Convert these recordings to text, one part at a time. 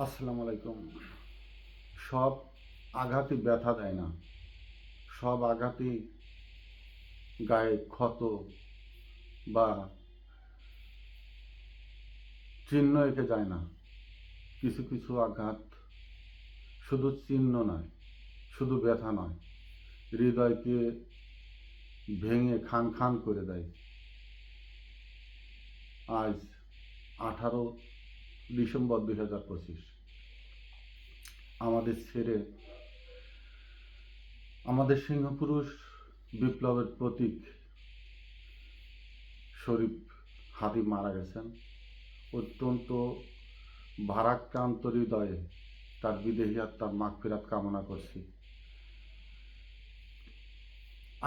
আসসালামু আলাইকুম। সব আঘাতই ব্যথা দেয় না, সব আঘাতই গায়ে ক্ষত বা চিহ্ন এঁকে যায় না। কিছু কিছু আঘাত শুধু চিহ্ন নয়, শুধু ব্যথা নয়, হৃদয়কে ভেঙে খান খান করে দেয়। আজ 18 ডিসেম্বর 2025 আমাদের ছেড়ে আমাদের সিংহপুরুষ বিপ্লবের প্রতীক শরীফ হাদি মারা গেছেন। অত্যন্ত ভারাক্রান্ত হৃদয়ে তার বিদেহী আত্মার মাগফিরাত কামনা করছি।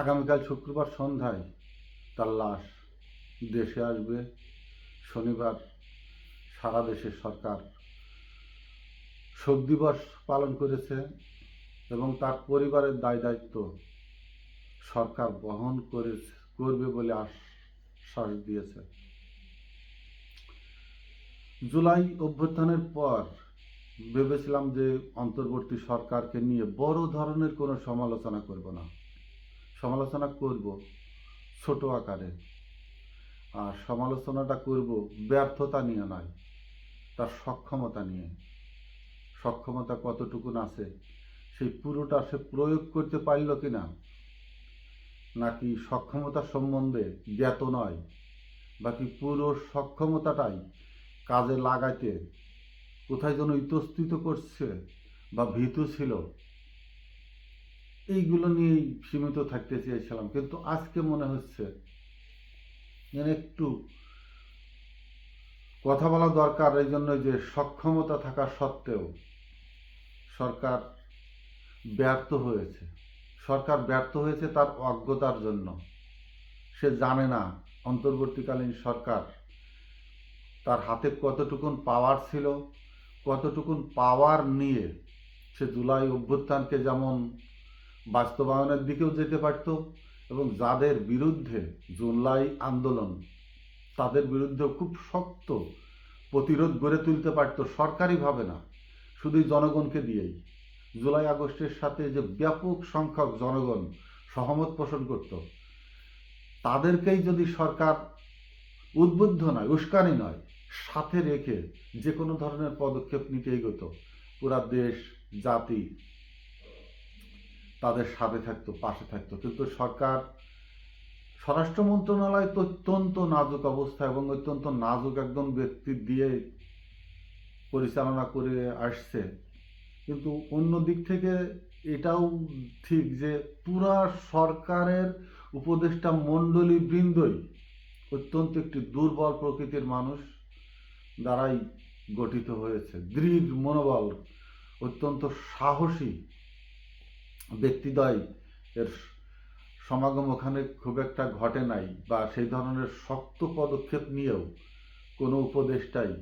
আগামীকাল শুক্রবার সন্ধ্যায় তার লাশ দেশে আসবে। শনিবার সারা দেশে সরকার শোক দিবস পালন করেছে এবং তার পরিবারের দায় দায়িত্ব সরকার বহন করবে বলে আশ্বাস দিয়েছে। জুলাই অভ্যুত্থানের পর ভেবেছিলাম যে অন্তর্বর্তী সরকারকে নিয়ে বড় ধরনের কোনো সমালোচনা করব না, সমালোচনা করব ছোট আকারে, আর সমালোচনাটা করব ব্যর্থতা নিয়ে নয়, তার সক্ষমতা নিয়ে। সক্ষমতা কতটুকুন আছে, সেই পুরোটা সে প্রয়োগ করতে পারল কিনা, নাকি সক্ষমতা সম্বন্ধে জ্ঞাত নয়, বাকি পুরো সক্ষমতাটাই কাজে লাগাইতে কোথায় যেন ইতস্তত করছে বা ভীতু ছিল, এইগুলো নিয়েই সীমিত থাকতে চেয়েছিলাম। কিন্তু আজকে মনে হচ্ছে একটু কথা বলা দরকার, এই জন্য যে সক্ষমতা থাকা সত্ত্বেও সরকার ব্যর্থ হয়েছে। সরকার ব্যর্থ হয়েছে তার অজ্ঞতার জন্য। সে জানে না অন্তর্বর্তীকালীন সরকার তার হাতে কতটুকুন পাওয়ার ছিল, কতটুকুন পাওয়ার নিয়ে সে জুলাই অভ্যুত্থানকে যেমন বাস্তবায়নের দিকেও যেতে পারত এবং যাদের বিরুদ্ধে জুলাই আন্দোলন, তাদের বিরুদ্ধে খুব শক্ত প্রতিরোধ গড়ে তুলতে পারত, সরকারিভাবে না, শুধু জনগণকে দিয়েই। জুলাই আগস্টের সাথে যে ব্যাপক সংখ্যক জনগণ সহমত পোষণ করত, তাদেরকেই যদি সরকার উদ্বুদ্ধ নয়, উস্কানি নয়, সাথে রেখে যে কোনো ধরনের পদক্ষেপ নিতে এগোতো, পুরা দেশ জাতি তাদের সাথে থাকতো, পাশে থাকতো। কিন্তু সরকার, স্বরাষ্ট্র মন্ত্রণালয় তো অত্যন্ত নাজুক অবস্থা এবং অত্যন্ত নাজুক একজন ব্যক্তি দিয়ে পরিচালনা করে আসছে। কিন্তু অন্য দিক থেকে এটাও ঠিক যে পুরা সরকারের উপদেষ্টা মণ্ডলী বৃন্দই অত্যন্ত একটি দুর্বল প্রকৃতির মানুষ দ্বারাই গঠিত হয়েছে। দৃঢ় মনোবল, অত্যন্ত সাহসী ব্যক্তিদ্বয় এর সমাগম ওখানে খুব একটা ঘটে নাই, বা সেই ধরনের শক্ত পদক্ষেপ নিয়েও কোনো উপদেষ্টাই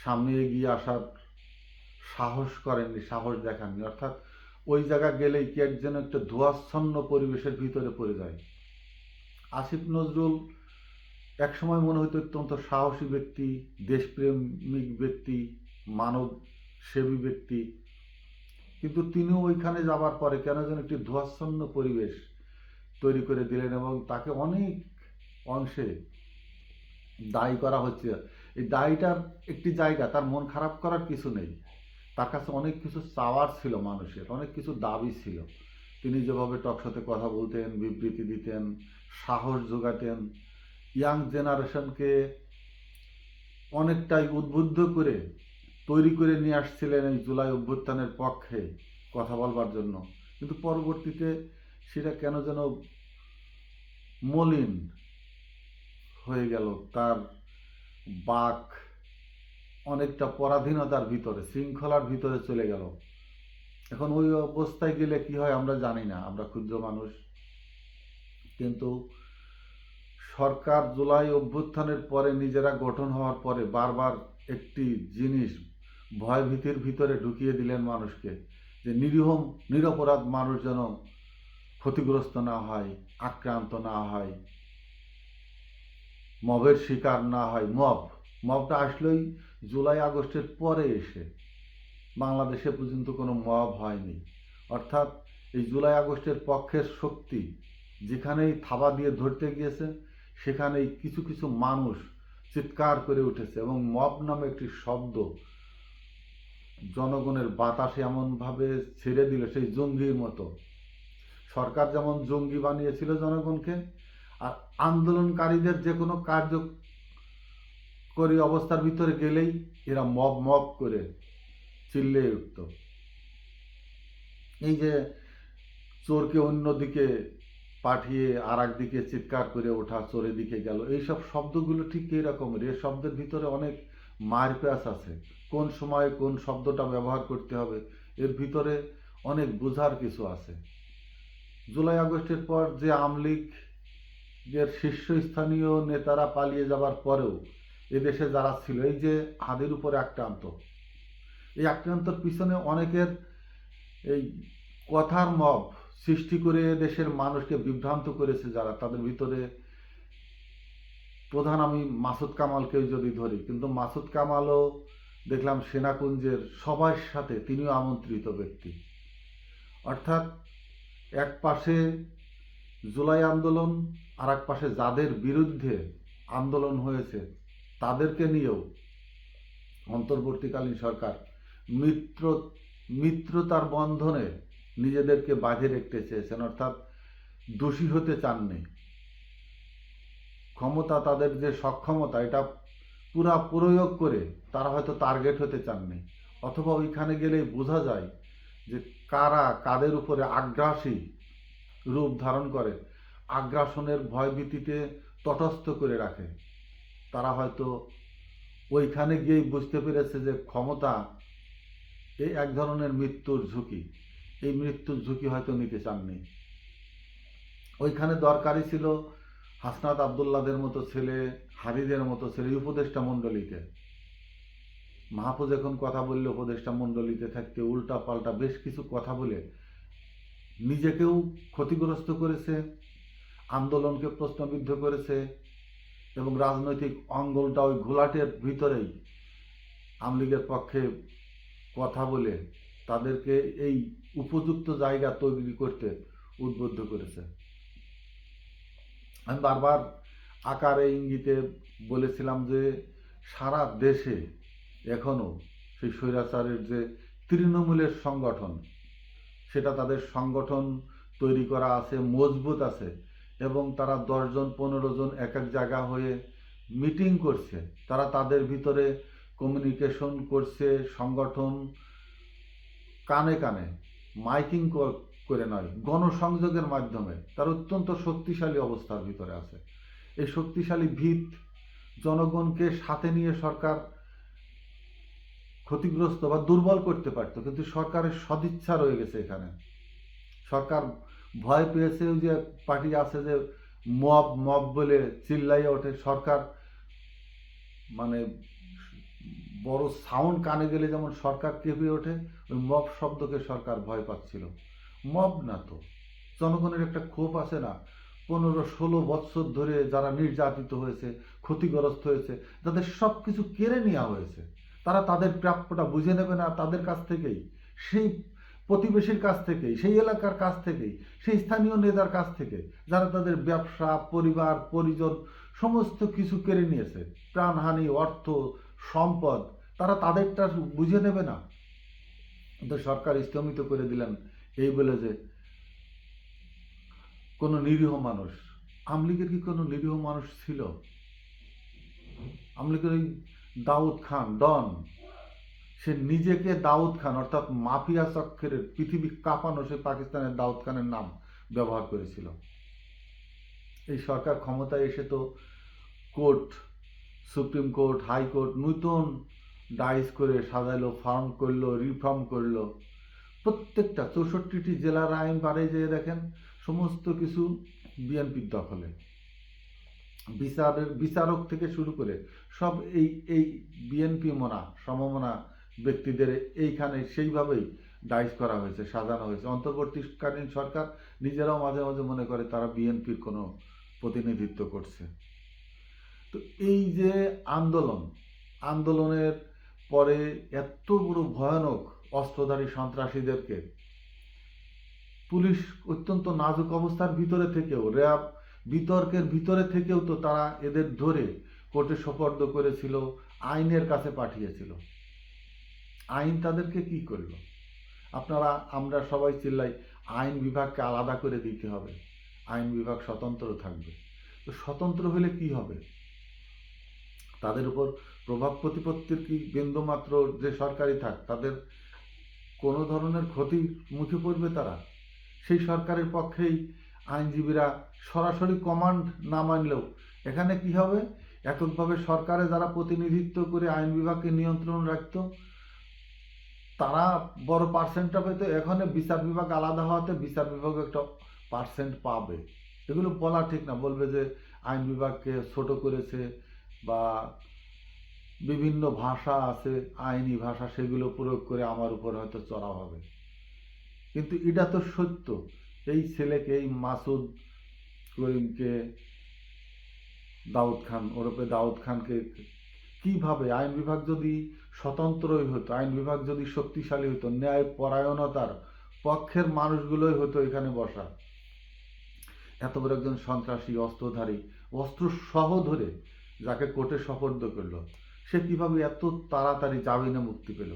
সামনে এগিয়ে আসার সাহস করেননি, সাহস দেখাননি। অর্থাৎ ওই জায়গা গেলেই কি যেন একটা ধোঁয়াচ্ছন্ন পরিবেশের ভিতরে পড়ে যায়। আসিফ নজরুল একসময় মনে হতো অত্যন্ত সাহসী ব্যক্তি, দেশপ্রেমিক ব্যক্তি, মানব সেবী ব্যক্তি, কিন্তু তিনিও ওইখানে যাবার পরে কেন যেন একটি ধোঁয়াচ্ছন্ন পরিবেশ তৈরি করে দিলেন এবং তাকে অনেক অংশে দায়ী করা হচ্ছে। এই দায়ীটার একটি জায়গা, তার মন খারাপ করার কিছু নেই। তার কাছে অনেক কিছু চাওয়ার ছিল, মানুষের অনেক কিছু দাবি ছিল। তিনি যেভাবে টকশোতে কথা বলতেন, বিবৃতি দিতেন, সাহস যোগাতেন, ইয়াং জেনারেশনকে অনেকটাই উদ্বুদ্ধ করে তৈরি করে নিয়ে আসছিলেন এই জুলাই অভ্যুত্থানের পক্ষে কথা বলবার জন্য। কিন্তু পরবর্তীতে সেটা কেন যেন মলিন হয়ে গেল, তার বাক অনেকটা পরাধীনতার ভিতরে, শৃঙ্খলার ভিতরে চলে গেল। এখন ওই অবস্থায় গেলে কি হয় আমরা জানি না, আমরা ক্ষুদ্র মানুষ। কিন্তু সরকার জুলাই অভ্যুত্থানের পরে, নিজেরা গঠন হওয়ার পরে বারবার একটি জিনিস ভয় ভীতির ভিতরে ঢুকিয়ে দিলেন মানুষকে, যে নিরপরাধ মানুষ যেন ক্ষতিগ্রস্ত না হয়, আক্রান্ত না হয়, মবের শিকার না হয়। মবটা আসলেই জুলাই আগস্টের পরে এসে, বাংলাদেশে পর্যন্ত কোনো মব হয়নি। অর্থাৎ এই জুলাই আগস্টের পক্ষের শক্তি যেখানেই থাবা দিয়ে ধরতে গিয়েছে সেখানেই কিছু কিছু মানুষ চিৎকার করে উঠেছে এবং মব নামে একটি শব্দ জনগণের বাতাসে এমনভাবে ছেড়ে দিল সেই জঙ্গির মতো। সরকার যেমন জঙ্গি বানিয়েছিল জনগণকে, আর আন্দোলনকারীদের যে কোনো কার্যকরী অবস্থার ভিতরে গেলেই এরা মব মব করে চিল্লিয়ে উঠত। এই যে চোরকে অন্যদিকে পাঠিয়ে আর একদিকে চিৎকার করে ওঠা, চোরের দিকে গেল, এইসব শব্দগুলো ঠিক এই রকমের। এই শব্দের ভিতরে অনেক মারপ্যাঁচ আছে। কোন সময় কোন শব্দটা ব্যবহার করতে হবে এর ভিতরে অনেক বোঝার কিছু আছে। জুলাই আগস্টের পর যে আওয়ামী লীগের শীর্ষস্থানীয় নেতারা পালিয়ে যাবার পরেও এদেশে যারা ছিল, এই যে হাদের উপরে আক্রান্ত, এই আক্রান্তর পিছনে অনেকের এই কথার মব সৃষ্টি করে দেশের মানুষকে বিভ্রান্ত করেছে যারা, তাদের ভিতরে প্রধান আমি মাসুদ কামালকেও যদি ধরি, কিন্তু মাসুদ কামালও দেখলাম সেনাকুঞ্জের সবার সাথে তিনিও আমন্ত্রিত ব্যক্তি। অর্থাৎ এক পাশে জুলাই আন্দোলন, আর এক পাশে যাদের বিরুদ্ধে আন্দোলন হয়েছে তাদেরকে নিয়েও অন্তর্বর্তীকালীন সরকার মিত্রতার বন্ধনে নিজেদেরকে বাঁধে রাখতে চেয়েছেন। অর্থাৎ দোষী হতে চাননি। ক্ষমতা, তাদের যে সক্ষমতা, এটা পুরা প্রয়োগ করে তারা হয়তো টার্গেট হতে চাননি। অথবা ওইখানে গেলেই বোঝা যায় যে কারা কাদের উপরে আগ্রাসী রূপ ধারণ করে, আগ্রাসনের ভয়ভীতিতে তটস্থ করে রাখে। তারা হয়তো ওইখানে গিয়েই বুঝতে পেরেছে যে ক্ষমতা এই এক ধরনের মৃত্যুর ঝুঁকি, এই মৃত্যুর ঝুঁকি হয়তো নিতে চাননি। ওইখানে দরকারি ছিল হাসনাত আবদুল্লাদের মতো ছেলে, হাদিদের মতো ছেলে, উপদেষ্টা মণ্ডলীতে। মাহফুজ এখন কথা বললে উপদেষ্টা মণ্ডলীতে থাকতে উল্টা পাল্টা বেশ কিছু কথা বলে নিজেকেও ক্ষতিগ্রস্ত করেছে, আন্দোলনকে প্রশ্নবিদ্ধ করেছে, এবং রাজনৈতিক অঙ্গলটা ওই ঘোলাটের ভিতরেই আওয়ামী লীগের পক্ষে কথা বলে তাদেরকে এই উপযুক্ত জায়গা তৈরি করতে উদ্বুদ্ধ করেছে। আমি বারবার আকারে ইঙ্গিতে বলেছিলাম যে সারা দেশে এখনও সেই স্বৈরাচারের যে তৃণমূলের সংগঠন, সেটা তাদের সংগঠন তৈরি করা আছে, মজবুত আছে, এবং তারা 10 জন 15 জন এক এক জায়গা হয়ে মিটিং করছে। তারা তাদের ভিতরে কমিউনিকেশন করছে, সংগঠন কানে কানে মাইকিং করে নয়, গণসংযোগের মাধ্যমে তার অত্যন্ত শক্তিশালী অবস্থার ভিতরে আছে। এই শক্তিশালী ভিত জনগণকে সাথে নিয়ে সরকার ক্ষতিগ্রস্ত বা দুর্বল করতে পারত, কিন্তু সরকারের সদিচ্ছা রয়ে গেছে এখানে। সরকার ভয় পেয়েছে, যে পার্টি আছে যে মব মব বলে চিল্লাইয়া ওঠে, সরকার মানে বড় সাউন্ড কানে গেলে যেমন সরকার কেঁপে ওঠে, ওই মব শব্দকে সরকার ভয় পাচ্ছিল। মব না তো, জনগণের একটা ক্ষোভ আছে না, 15-16 বৎসর ধরে যারা নির্যাতিত হয়েছে, ক্ষতিগ্রস্ত হয়েছে, যাদের সব কিছু কেড়ে নেওয়া হয়েছে, তারা তাদের প্রাপ্যটা বুঝে নেবে না তাদের কাছ থেকেই, সেই প্রতিবেশীর কাছ থেকেই, সেই এলাকার কাছ থেকেই, সেই স্থানীয় নেতার কাছ থেকে, যারা তাদের ব্যবসা, পরিবার, পরিজন সমস্ত কিছু কেড়ে নিয়েছে, প্রাণহানি, অর্থ, সম্পদ, তারা তাদেরটা বুঝে নেবে না। কিন্তু সরকার স্থগিত করে দিলেন এই বলে যে কোনো নিরীহ মানুষ। আওয়ামী লীগের কি কোনো নিরীহ মানুষ ছিল? আওয়ামী লীগের ওই দাউদ খান ডন, সে নিজেকে দাউদ খান, অর্থাৎ মাফিয়া চক্রের পৃথিবী কাঁপানো সে পাকিস্তানের দাউদ খানের নাম ব্যবহার করেছিল। এই সরকার ক্ষমতায় এসে তো কোর্ট, সুপ্রিম কোর্ট, হাইকোর্ট নূতন ডাইস করে সাজাইলো, ফার্ম করলো, রিফর্ম করলো। প্রত্যেকটা 64টি জেলার আইন বাড়ে যেয়ে দেখেন সমস্ত কিছু বিএনপির দখলে। বিচারক থেকে শুরু করে সব এই বিএনপি মনা সমমনা ব্যক্তিদের এইখানে সেইভাবেই ডাইস করা হয়েছে, সাজানো হয়েছে। অন্তর্বর্তীকালীন সরকার নিজেরাও মাঝে মাঝে মনে করে তারা বিএনপির কোনো প্রতিনিধিত্ব করছে। তো এই যে আন্দোলনের পরে এত বড় ভয়ানক অস্ত্রধারী সন্ত্রাসীদেরকে পুলিশ অত্যন্ত নাজুক অবস্থার ভিতরে থেকেও, র্যাব বিতর্কের ভিতরে থেকেও তো তারা এদের ধরে কোর্টে সোপর্দ করেছিল, আইনের কাছে পাঠিয়েছিল। আইন তাদেরকে কি করলো? আমরা সবাই চিল্লাই আইন বিভাগকে আলাদা করে দিতে হবে, আইন বিভাগ স্বতন্ত্র থাকবে। তো স্বতন্ত্র হলে কি হবে? তাদের উপর প্রভাব প্রতিপত্তির কি বিন্দুমাত্র, যে সরকারি থাক তাদের কোনো ধরনের ক্ষতির মুখে পড়বে তারা? সেই সরকারের পক্ষেই আইনজীবীরা সরাসরি কমান্ড না মানলেও এখানে কি হবে, এককভাবে সরকারে যারা প্রতিনিধিত্ব করে আইন বিভাগকে নিয়ন্ত্রণ রাখত তারা বড় পার্সেন্টটা পেত। এখানে বিচার বিভাগ আলাদা হওয়াতে বিচার বিভাগ একটা পার্সেন্ট পাবে। এগুলো বলা ঠিক না, বলবে যে আইন বিভাগকে ছোট করেছে বা বিভিন্ন ভাষা আছে আইনি ভাষা, সেগুলো প্রয়োগ করে আমার উপর হয়তো চড়া হবে। কিন্তু এটা তো সত্য। এই ছেলেকে, এই মাসুদ করিমকে, দাউদ খান ওরফে দাউদ খানকে কিভাবে, আইন বিভাগ যদি স্বতন্ত্রই হতো, আইন বিভাগ যদি শক্তিশালী হতো, ন্যায় পরায়ণতার পক্ষের মানুষগুলোই হতো এখানে বসা, এত বড় একজন সন্ত্রাসী অস্ত্রধারী, অস্ত্র সহ ধরে যাকে কোর্টে সোপর্দ করলো, সে কিভাবে এত তাড়াতাড়ি জামিনে মুক্তি পেল?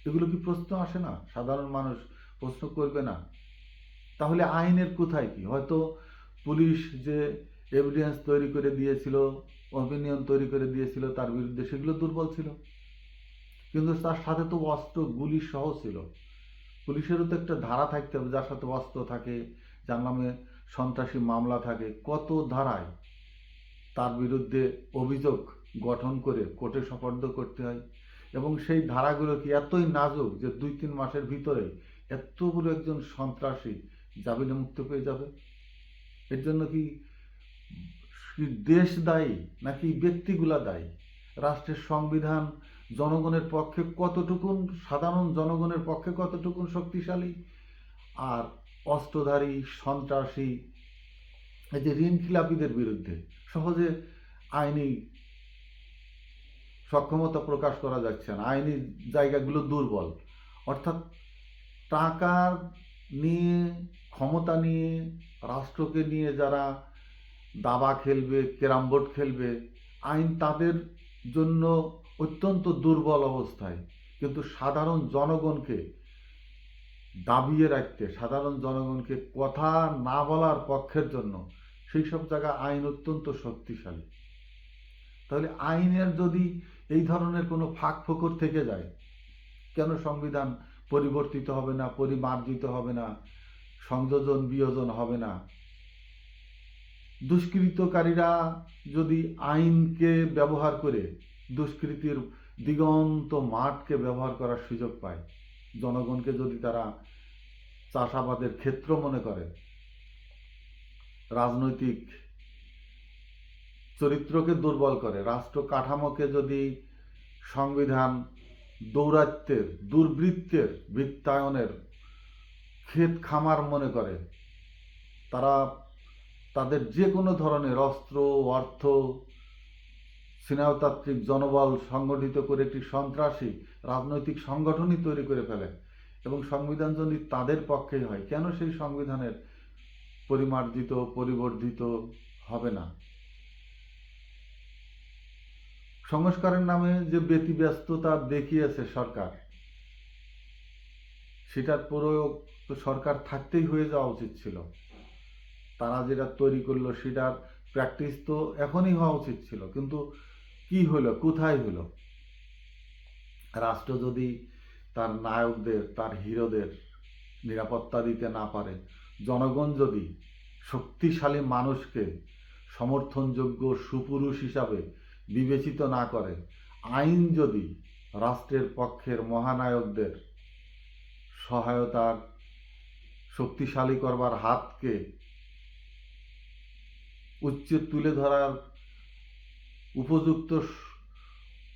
এগুলো কি প্রশ্ন আসে না? সাধারণ মানুষ প্রশ্ন করবে না? তাহলে আইনের কোথায় কি? হয়তো পুলিশ যে এভিডেন্স তৈরি করে দিয়েছিল, অপিনিয়ন তৈরি করে দিয়েছিল তার বিরুদ্ধে, সেগুলো দুর্বল ছিল, কিন্তু তার সাথে তো অস্ত্র গুলি সহ ছিল। পুলিশেরও তো একটা ধারা থাকতে হবে, যার সাথে অস্ত্র থাকে, যার নামে সন্ত্রাসী মামলা থাকে, কত ধারায় তার বিরুদ্ধে অভিযোগ গঠন করে কোর্টে সোপর্দ করতে হয়। এবং সেই ধারাগুলো কি এতই নাজুক যে 2-3 মাসের ভিতরে এত বড় একজন সন্ত্রাসী জামিনে মুক্ত পেয়ে যাবে? এর জন্য কি দেশ দায়ী নাকি ব্যক্তিগুলা দায়ী? রাষ্ট্রের সংবিধান জনগণের পক্ষে কতটুকুন, সাধারণ জনগণের পক্ষে কতটুকুন শক্তিশালী? আর অস্ত্রধারী সন্ত্রাসী, এই যে ঋণখিলাপিদের বিরুদ্ধে সহজে আইনি সক্ষমতা প্রকাশ করা যাচ্ছে না, আইনি জায়গাগুলো দুর্বল। অর্থাৎ টাকা নিয়ে, ক্ষমতা নিয়ে, রাষ্ট্রকে নিয়ে যারা দাবা খেলবে, ক্যারাম বোর্ড খেলবে, আইন তাদের জন্য অত্যন্ত দুর্বল অবস্থায়। কিন্তু সাধারণ জনগণকে দাবিয়ে রাখতে, সাধারণ জনগণকে কথা না বলার পক্ষের জন্য সেই সব জায়গায় আইন অত্যন্ত শক্তিশালী। তাহলে আইনের যদি এই ধরনের কোনো ফাঁক ফোকর থেকে যায়, কেন সংবিধান পরিবর্তিত হবে না, পরিমার্জিত হবে না, সংযোজন বিয়োজন হবে না? দুষ্কৃতকারীরা যদি আইনকে ব্যবহার করে দুষ্কৃতির দিগন্ত মাঠকে ব্যবহার করার সুযোগ পায়, জনগণকে যদি তারা চাষাবাদের ক্ষেত্র মনে করে, রাজনৈতিক চরিত্রকে দুর্বল করে, রাষ্ট্র কাঠামোকে যদি সংবিধান দৌরাত্ম্যের, দুর্বৃত্তের, বৃত্তায়নের ক্ষেত খামার মনে করে, তারা তাদের যে কোনো ধরনের অস্ত্র, অর্থ, স্নেহতাত্ত্বিক জনবল সংগঠিত করে একটি সন্ত্রাসী রাজনৈতিক সংগঠনই তৈরি করে ফেলে, এবং সংবিধান যদি তাদের পক্ষেই হয়, কেন সেই সংবিধানের পরিমার্জিত, পরিবর্ধিত হবে না? সংস্কারের নামে যে ব্যতিব্যস্ততা দেখিয়েছে সরকার, সেটার প্রয়োগ তো সরকার থাকতেই হয়ে যাওয়া উচিত ছিল। তারা যেটা তৈরি করলো সেটার প্র্যাকটিস তো এখনই হওয়া উচিত ছিল, কিন্তু কি হলো, কোথায় হলো? রাষ্ট্র যদি তার নায়কদের, তার হিরোদের নিরাপত্তা দিতে না পারে, জনগণ যদি শক্তিশালী মানুষকে সমর্থনযোগ্য সুপুরুষ হিসাবে বিবেচিত না করে, আইন যদি রাষ্ট্রের পক্ষের মহানায়কদের সহায়তার, শক্তিশালী করবার হাতকে উচ্চে তুলে ধরার উপযুক্ত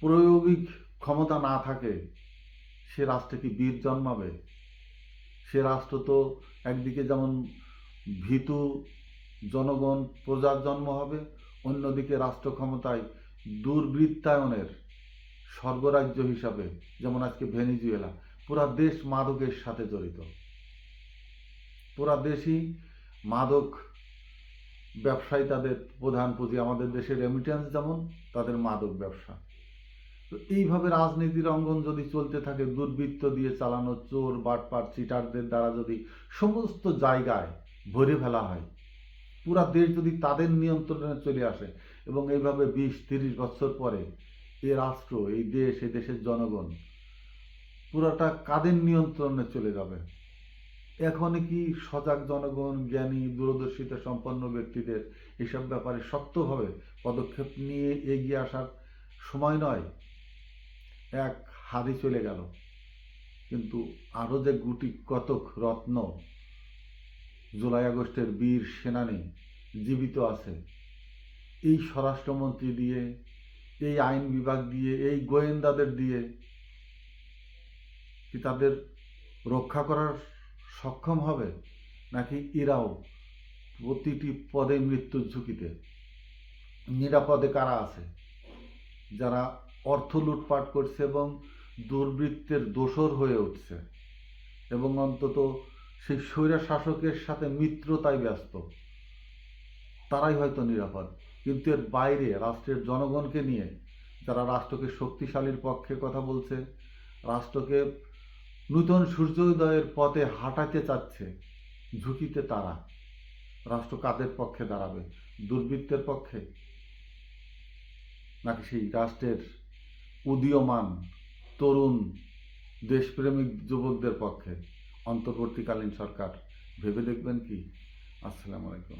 প্রয়োগিক ক্ষমতা না থাকে, সে রাষ্ট্রে কি বীর জন্মাবে? সে রাষ্ট্র তো একদিকে যেমন ভীতু জনগণ, প্রজার জন্ম হবে, অন্যদিকে রাষ্ট্র ক্ষমতায় দুর্বৃত্তায়নের স্বর্গরাজ্য হিসাবে, যেমন আজকে ভেনিজুয়েলা, পুরা দেশ মাদকের সাথে জড়িত, পুরা দেশই মাদক ব্যবসায় তাদের প্রধান পুঁজি। আমাদের দেশের রেমিটেন্স যেমন, তাদের মাদক ব্যবসা। তো এইভাবে রাজনীতির অঙ্গন যদি চলতে থাকে, দুর্বৃত্ত দিয়ে চালানো চোর বাটপাট চিটারদের দ্বারা যদি সমস্ত জায়গায় ভরে ফেলা হয়, পুরা দেশ যদি তাদের নিয়ন্ত্রণে চলে আসে, এবং এইভাবে 20-30 বছর পরে এই রাষ্ট্র, এই দেশ, এই দেশের জনগণ পুরাটা কাদের নিয়ন্ত্রণে চলে যাবে? এখনই কি সজাগ জনগণ, জ্ঞানী, দূরদর্শিতা সম্পন্ন ব্যক্তিদের এসব ব্যাপারে শক্তভাবে পদক্ষেপ নিয়ে এগিয়ে আসার সময় নয়? এক হাদি চলে গেল, কিন্তু আরও যে গুটি কতক রত্ন, জুলাই আগস্টের বীর সেনানী জীবিত আছে, এই স্বরাষ্ট্রমন্ত্রী দিয়ে, এই আইন বিভাগ দিয়ে, এই গোয়েন্দাদের দিয়ে কি তাদের রক্ষা করার সক্ষম হবে? নাকি এরাও প্রতিটি পদে মৃত্যুর ঝুঁকিতে? নিরাপদে কারা আছে যারা অর্থ লুটপাট করছে এবং দুর্বৃত্তের দোসর হয়ে উঠছে, এবং অন্তত সেই স্বৈরা শাসকের সাথে মিত্রতায় ব্যস্ত? তারাই হয়তো নিরাপদ। কিন্তু এর বাইরে রাষ্ট্রের জনগণকে নিয়ে যারা রাষ্ট্রকে শক্তিশালীর পক্ষে কথা বলছে, রাষ্ট্রকে নূতন সূর্যোদয়ের পথে হাঁটাতে চাচ্ছে, ঝুঁকিতে তারা। রাষ্ট্র কাদের পক্ষে দাঁড়াবে? দুর্বৃত্তের পক্ষে, নাকি সেই রাষ্ট্রের উদীয়মান তরুণ দেশপ্রেমিক যুবকদের পক্ষে? অন্তর্বর্তীকালীন সরকার ভেবে দেখবেন কি? আসসালামু আলাইকুম।